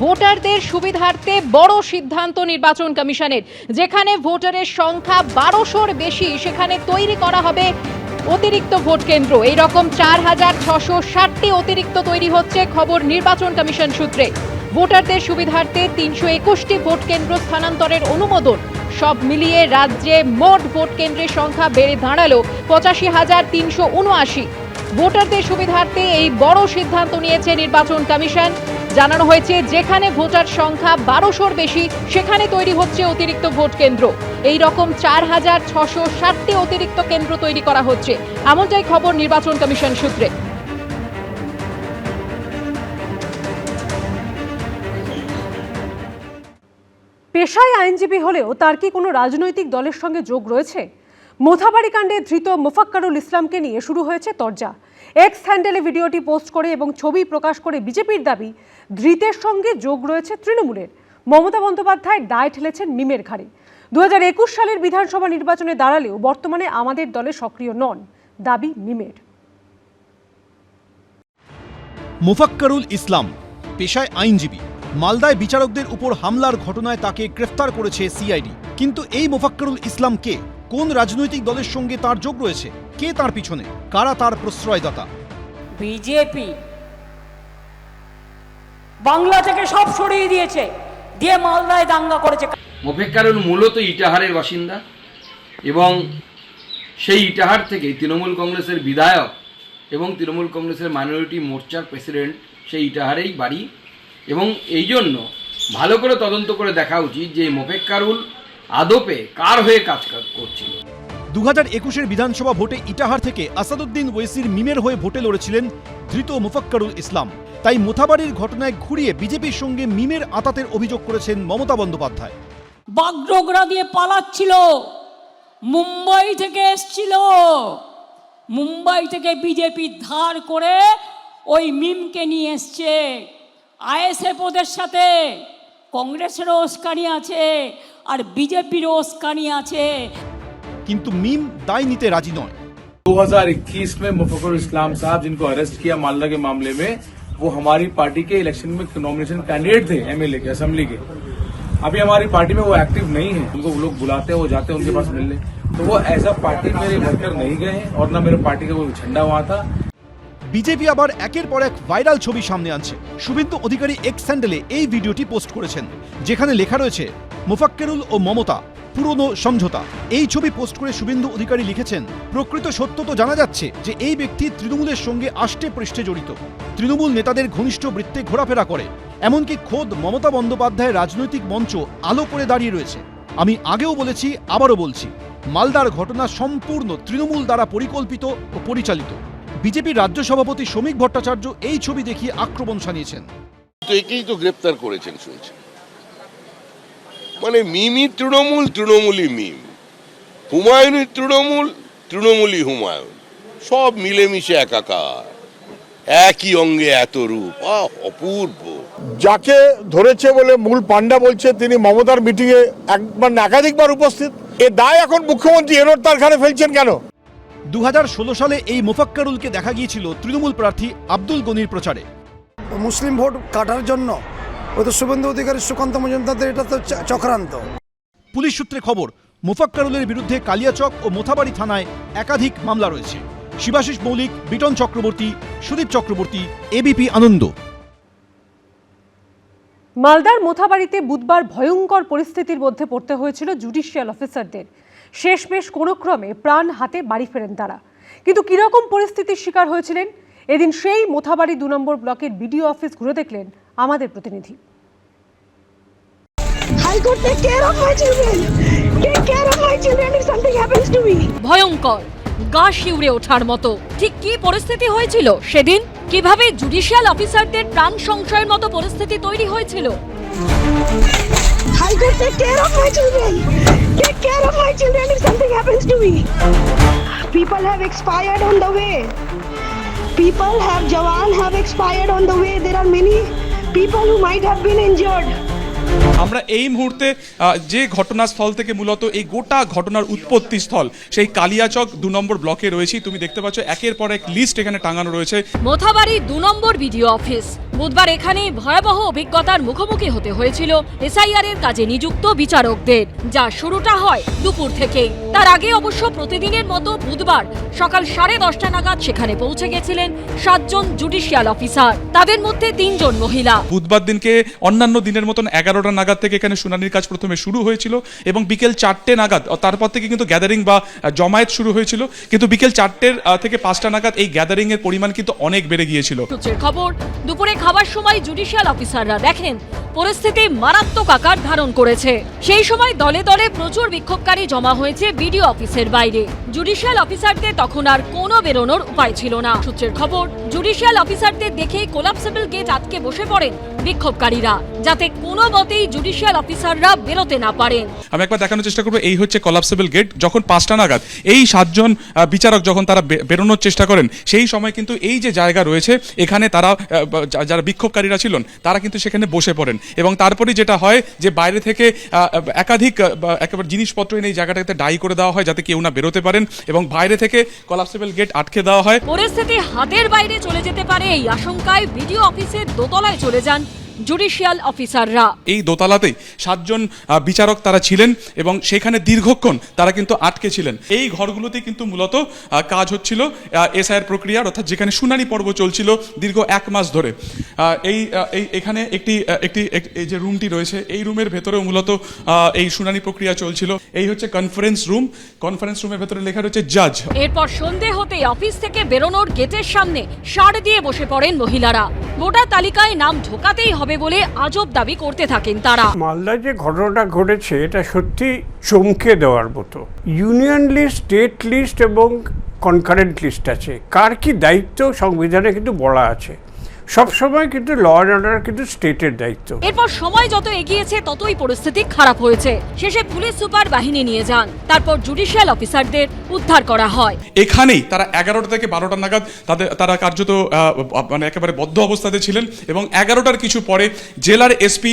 ভোটারদের সুবিধার্থে বড় সিদ্ধান্ত নির্বাচন কমিশনের। যেখানে ভোটারের সংখ্যা 1200-র বেশি, সেখানে তৈরি করা হবে অতিরিক্ত ভোট কেন্দ্র। এই রকম 4660টি অতিরিক্ত তৈরি হচ্ছে, খবর নির্বাচন কমিশন সূত্রে। ভোটারদের সুবিধার্থে 321টি ভোট কেন্দ্র স্থানান্তরের অনুমোদন। সব মিলিয়ে রাজ্যে মোট ভোট কেন্দ্রের সংখ্যা বেড়ে দাঁড়ালো 85,379। ভোটারদের সুবিধার্থে এই বড় সিদ্ধান্ত নিয়েছে নির্বাচন কমিশন। জানানো হয়েছে, যেখানে ভোটার সংখ্যা 1200-র বেশি, সেখানে তৈরি হচ্ছে অতিরিক্ত ভোট কেন্দ্র। এই রকম 4660টি অতিরিক্ত কেন্দ্র তৈরি করা হচ্ছে, এমনটাই খবর নির্বাচন কমিশন সূত্রে। পেশায় আইনজীবী হলেও তার কি কোনো রাজনৈতিক দলের সঙ্গে যোগ রয়েছে? মোথাবাড়ি কাণ্ডে ধৃত মোফাক্কারুল ইসলামকে নিয়ে শুরু হয়েছে তরজা। এক্স হ্যান্ডেলে ভিডিওটি পোস্ট করে এবং ছবি প্রকাশ করে বিজেপির দাবি, ধৃতের সঙ্গে যোগ রয়েছে তৃণমূলের। মমতা বন্দ্যোপাধ্যায় দায় ঠেলেছেন মিমের ঘাড়ে। 2021 সালের বিধানসভা নির্বাচনে দাঁড়ালেও বর্তমানে আমাদের দলে সক্রিয় নন, দাবি মিমের। মোফাক্কারুল ইসলাম পেশায় আইনজীবী। মালদায় বিচারকদের উপর হামলার ঘটনায় তাকে গ্রেফতার করেছে সিআইডি। কিন্তু এই মোফাক্কারুল ইসলাম কে? কোন রাজনৈতিক দলের সঙ্গে তার যোগ রয়েছে? কে তার পিছনে? কারা তার প্রশ্রয়দাতা? বিজেপি বাংলা থেকে সব সরিয়ে দিয়েছে, দিয়ে মালদায় দাঙ্গা করেছে। মোফাক্কারুল মূলত ইটাহারের বাসিন্দা এবং সেই ইটাহার থেকে তৃণমূল কংগ্রেসের বিধায়ক এবং তৃণমূল কংগ্রেসের মাইনরিটি মোর্চার প্রেসিডেন্ট সেই ইটাহারেই বাড়ি। এবং এই জন্য ভালো করে তদন্ত করে দেখা উচিত যে মোফাক্কারুল আদপে কার হয়ে কাজ করছিল। 2021-এর বিধানসভা ভোটে ইটাহার থেকে আসাদুদ্দিন ওয়েসির মিমের হয়ে ভোটে লড়েছিলেন ধৃত মোফাক্কারুল ইসলাম। তাই মোথাবাড়ির ঘটনায় ঘুরিয়ে বিজেপির সঙ্গে মিমের আঁতাতের অভিযোগ করেছেন মমতা বন্দ্যোপাধ্যায়। বাগডোগরা দিয়ে পালাচ্ছিল, মুম্বাই থেকে এসছিল, মুম্বাই থেকে বিজেপি ধার করে ওই মিমকে নিয়ে এসছে। আইএসএফ ওদের সাথে, কংগ্রেসেরও উস্কানি আছে আর বিজেপিরও উস্কানি আছে। কিন্তু মিম দায় নিতে রাজি নয়। 2021 में मुफक्किरुल इस्लाम साहब जिनको अरेस्ट किया मालदा के मामले में, वो हमारी पार्टी के इलेक्शन में नॉमिनेशन कैंडिडेट थे, एमएलए के, असेंबली के। अभी हमारी पार्टी में वो एक्टिव नहीं है, उनको लोग बुलाते हैं, वो जाते हैं उनके पास मिलने। तो वो ऐसा पार्टी मेरे वर्कर नहीं गए और न मेरे पार्टी का कोई झंडा वहां था। বিজেপি আবার একের পর এক ভাইরাল ছবি সামনে আনছে। শুভেন্দু অধিকারী এক্স হ্যান্ডেলে এই ভিডিওটি পোস্ট করেছেন, যেখানে লেখা রয়েছে মোফাক্কারুল ও মমতা পুরনো সমঝোতা। এই ছবি পোস্ট করে শুভেন্দু অধিকারী লিখেছেন, প্রকৃত সত্য তো জানা যাচ্ছে যে এই ব্যক্তি তৃণমূলের সঙ্গে আষ্টে পৃষ্ঠে জড়িত, তৃণমূল নেতাদের ঘনিষ্ঠ বৃত্তে ঘোরাফেরা করে। এমনকি খোদ মমতা বন্দ্যোপাধ্যায়ের রাজনৈতিক মঞ্চ আলো করে দাঁড়িয়ে রয়েছে। আমি আগেও বলেছি, আবারও বলছি, মালদার ঘটনা সম্পূর্ণ তৃণমূল দ্বারা পরিকল্পিত ও পরিচালিত। বিজেপির রাজ্য সভাপতি শ্রমিক ভট্টাচার্য এই ছবি দেখিয়ে আক্রমণ শানিয়েছেন। একেই তো গ্রেপ্তার করেছেন শুনছি। মানে মিমি তৃণমূল, তৃণমূলই মিম, হুমায়ুনই তৃণমূল, তৃণমূলই হুমায়ুন, সব মিলেমিশে একাকার, একই অঙ্গে এত রূপ, অপূর্ব। যাকে ধরেছে বলে মূল পান্ডা বলছে, তিনি মমতার মিটিং এ একবার একাধিকবার উপস্থিত। এ দায় এখন মুখ্যমন্ত্রী এনোর তার ঘাড়ে ফেলছেন কেন? 2016 সালে এই মোফাক্কারুলকে দেখা গিয়েছিল তৃণমূল প্রার্থী আব্দুল গনির প্রচারে। মুসলিম ভোট কাটার জন্য ওই তো শুভেন্দু অধিকারী, সুকান্ত মজুমদারদের এটা তো চক্রান্ত। পুলিশ সূত্রে খবর, মোফাক্কারুলের বিরুদ্ধে কালিয়াচক ও মোথাবাড়ি থানায় একাধিক মামলা রয়েছে। শিবাশিস মৌলিক, বিটন চক্রবর্তী, সুদীপ চক্রবর্তী, এবিপি আনন্দ। মালদার মোথাবাড়িতে বুধবার ভয়ঙ্কর পরিস্থিতির মধ্যে পড়তে হয়েছিল জুডিশিয়াল অফিসারদের। শেষমেশ কোনো ক্রমে প্রাণ হাতে বাড়ি ফেরেন তারা। কিন্তু কিরকম পরিস্থিতির শিকার হয়েছিলেন, এদিন সেই মোথাবাড়ি 2 নম্বর ব্লকের বিডিও অফিস ঘুরে দেখলেন আমাদের প্রতিনিধি। ভয়ঙ্কর, গা শিউরে ওঠার মতো। ঠিক কি পরিস্থিতি হয়েছিল সেদিন? কিভাবে জুডিশিয়াল অফিসারদের প্রাণ সংশয়ের মতো পরিস্থিতি তৈরি হয়েছিল? High Court, take care of my children. Take care of my children if something happens to me. People have expired on the way. People have, Jawan have expired on the way. There are many people who might have been injured. আমরা এই মুহূর্তে যে ঘটনাস্থল থেকে মূলত এই গোটা ঘটনার উৎপত্তি স্থল সেই কালিয়াচক 2 নম্বর ব্লকে রয়েছি। তুমি দেখতে পাচ্ছ একের পর এক লিস্ট এখানে টাঙানো রয়েছে। মোথাবাড়ি 2 নম্বর বিডিও অফিস। বুধবার এখানে ভয়াবহ অভিজ্ঞতার মুখোমুখি হতে হয়েছিল এসআইআর এর কাজে নিযুক্ত বিচারকদের, যা শুরুটা হয় দুপুর থেকেই। তার আগে অবশ্য প্রতিদিনের মতো বুধবার সকাল 10:30 নাগাদ সেখানে পৌঁছে গেছিলেন 7 জন জুডিশিয়াল অফিসার, তাদের মধ্যে 3 জন মহিলা। বুধবার দিনকে অন্যান্য দিনের মতন 11টা নাগাদ থেকে এখানে শুনানির কাজ প্রথমে শুরু হয়েছিল এবং বিকেল 4টে নাগাদ তারপর থেকে কিন্তু গ্যাদারিং বা জমায়েত শুরু হয়েছিল, কিন্তু বিকেল 4টের থেকে 5টা নাগাদ এই গ্যাদারিং এর পরিমাণ কিন্তু অনেক বেড়ে গিয়েছিল। সূত্রের খবর, দুপুরে খাবার সময় জুডিশিয়াল অফিসাররা দেখেন পরিস্থিতি মারাত্মক আকার ধারণ করেছে। সেই সময় দলে দলে প্রচুর বিক্ষোভকারী জমা হয়েছে বিডিও অফিসের বাইরে। জুডিশিয়াল অফিসারদের তখন আর কোনো বেরোনোর উপায় ছিল না। সূত্রের খবর, জুডিশিয়াল অফিসারদের দেখে কোলাপসেবল গেট আটকে বসে পড়েন বিক্ষোভকারীরা, যাতে কোনো মতেই জুডিশিয়াল অফিসাররা বেরোতে না পারেন। আমি একবার দেখানোর চেষ্টা করবো, এই হচ্ছে কোলাপসেবল গেট। যখন 5টা নাগাদ এই 7 জন বিচারক যখন তারা বেরোনোর চেষ্টা করেন, সেই সময় কিন্তু এই যে জায়গা রয়েছে এখানে তারা যারা বিক্ষোভকারীরা ছিলেন তারা কিন্তু সেখানে বসে পড়েন এবং তারপরে যেটা হয় যে বাইরে থেকে একাধিক একেবারে জিনিসপত্র এনে এই জায়গাটাতে ডাই করে দেওয়া হয় যাতে কেউ না বেরোতে পারেন এবং বাইরে থেকে কোলাপসেবল গেট আটকে দেওয়া হয়। পরিস্থিতি হাতের বাইরে চলে যেতে পারে এই আশঙ্কায় বিডিও অফিসের দোতলায় চলে যান জুডিশিয়াল অফিসাররা। এই দোতলাতেই 7 জন বিচারক তারা ছিলেন এবং সেখানে দীর্ঘক্ষণ তারা কিন্তু আটকে ছিলেন। এই ঘরগুলোতে কিন্তু মূলত কাজ হচ্ছিল এসআইআর প্রক্রিয়ার, অর্থাৎ যেখানে শুনানি পর্ব চলছিল দীর্ঘ 1 মাস ধরে। এখানে একটি এই যে রুমটি রয়েছে, এই রুমের ভেতরেও মূলত এই শুনানি প্রক্রিয়া চলছিল। এই হচ্ছে কনফারেন্স রুম। কনফারেন্স রুমের ভেতরে লেখা রয়েছে জাজ। এরপর সন্ধে হতে অফিস থেকে বেরোনোর গেটের সামনে সাড় দিয়ে বসে পড়েন মহিলারা। ভোটার তালিকায় নাম ঢোকাতেই হবে বলে আজব দাবি করতে থাকেন তারা। মালদায় যে ঘটনাটা ঘটেছে এটা সত্যি চমকে দেওয়ার মতো। ইউনিয়ন লিস্ট, স্টেট লিস্ট এবং কনকারেন্ট লিস্ট আছে। কার কি দায়িত্ব সংবিধানে কিন্তু বলা আছে। সবসময় কিন্তু ল অ্যান্ড অর্ডার কিন্তু স্টেটের দায়িত্ব। এরপর সময় যত এগিয়েছে ততই পরিস্থিতি খারাপ হয়েছে। শেষে পুলিশ সুপার বাহিনী নিয়ে যান, তারপর জুডিশিয়াল অফিসারদের উদ্ধার করা হয়। এখানেই তারা 11টা থেকে 12টা নাগাদ তারা কার্যত মানে একেবারে বদ্ধ অবস্থাতে ছিলেন এবং 11টার কিছু পরে জেলার এসপি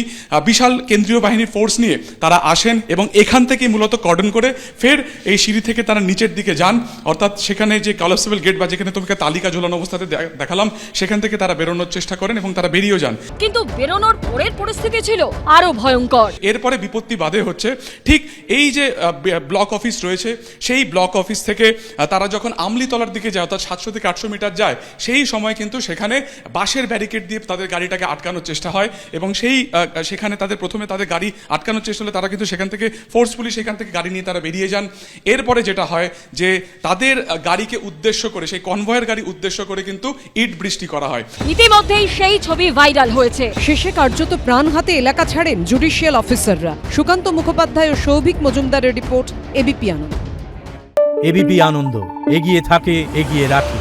বিশাল কেন্দ্রীয় বাহিনীর ফোর্স নিয়ে তারা আসেন এবং এখান থেকে মূলত কর্ডন করে ফের এই সিঁড়ি থেকে তারা নিচের দিকে যান, অর্থাৎ সেখানে যে কোলাপসেবল গেট বা যেখানে তোমাকে তালিকা ঝোলানো অবস্থাতে দেখালাম সেখান থেকে তারা বেরোনোর চেষ্টা করেন এবং তারা বেরিয়েও যান। কিন্তু বেরোনোর পরের পরিস্থিতি ছিল আরো ভয়ঙ্কর। এরপরে বিপত্তি বাধে হচ্ছে ঠিক এই যে ব্লক অফিস রয়েছে, সেই ব্লক অফিস থেকে তারা যখন আমলিতলার দিকে যায়, অর্থাৎ 700 থেকে 800 মিটার যায়, সেই সময় কিন্তু সেখানে বাঁশের ব্যারিকেড দিয়ে তাদের গাড়িটাকে আটকানোর চেষ্টা হয় এবং সেখানে প্রথমে তাদের গাড়ি আটকানোর চেষ্টা হলে তারা কিন্তু সেখান থেকে ফোর্সফুলি সেখান থেকে গাড়ি নিয়ে তারা বেরিয়ে যান। এরপরে যেটা হয় যে তাদের গাড়িকে উদ্দেশ্য করে, সেই কনভয়ের গাড়ি উদ্দেশ্য করে কিন্তু ইট বৃষ্টি করা হয়। ইতিমধ্যেই সেই ছবি ভাইরাল হয়েছে। শেষে কার্যত প্রাণ হাতে এলাকা ছাড়েন জুডিশিয়াল অফিসাররা। সুকান্ত মুখোপাধ্যায় ও সৌভিক মজুমদারের রিপোর্ট, এবিপি আনন্দ। এবিপি আনন্দ, এগিয়ে থাকে, এগিয়ে রাখে।